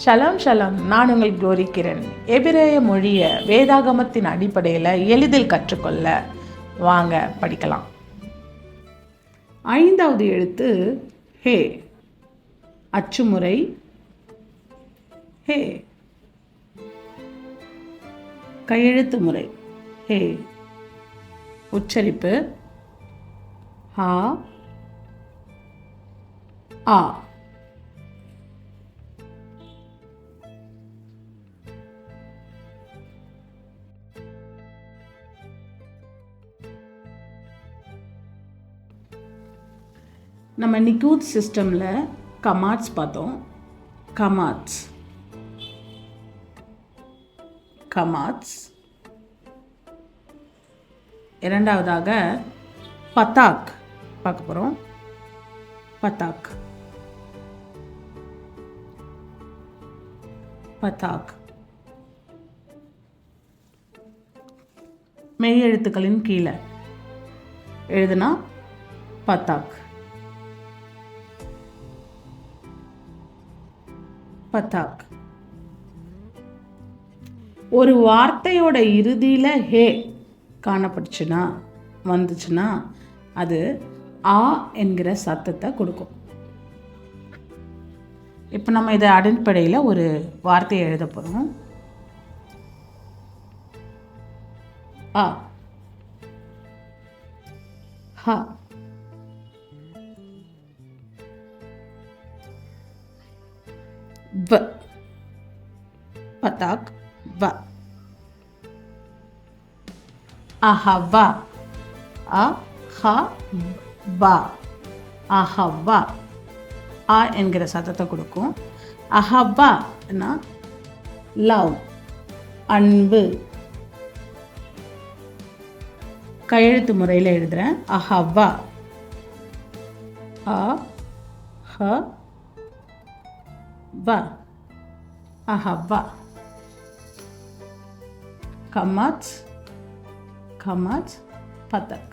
ஷலம் ஷலம், நான் உங்கள் கோரிக்கிறேன். எபிரேய மொழியை வேதாகமத்தின் அடிப்படையில் எளிதில் கற்றுக்கொள்ள வாங்க படிக்கலாம். 5வது எழுத்து ஹே. அச்சுமுறை ஹே. கையெழுத்து முறை ஹே. உச்சரிப்பு ஹா ஆ. நம்ம நிகூத் சிஸ்டமில் கமாட்ஸ் பார்த்தோம். கமாட்ஸ் கமாட்ஸ். இரண்டாவதாக பத்தாக் பார்க்க போகிறோம். பத்தாக் பத்தாக். மெய் எழுத்துக்களின் கீழே எழுதுனா பத்தாக். பத்தாக். ஒரு வார்த்தையோட இறுதியில் ஹே காணப்பட்டுச்சுன்னா வந்துச்சுன்னா அது ஆ என்கிற சத்தத்தை கொடுக்கும். இப்போ நம்ம இதை அடிப்படையில் ஒரு வார்த்தையை எழுத போகிறோம். ஆ ஹ வ. பத்தாக் வ. அஹவா அஹவா அஹவா. ஆ என்கிற சத்தத்தை கொடுக்கும். அஹவானா லவ், அன்பு. கையெழுத்து முறையில் எழுதுகிறேன். அஹவா அ ஹ வா அஹவா. கமாட்ஸ் கமாட்ஸ் பத்தாக்.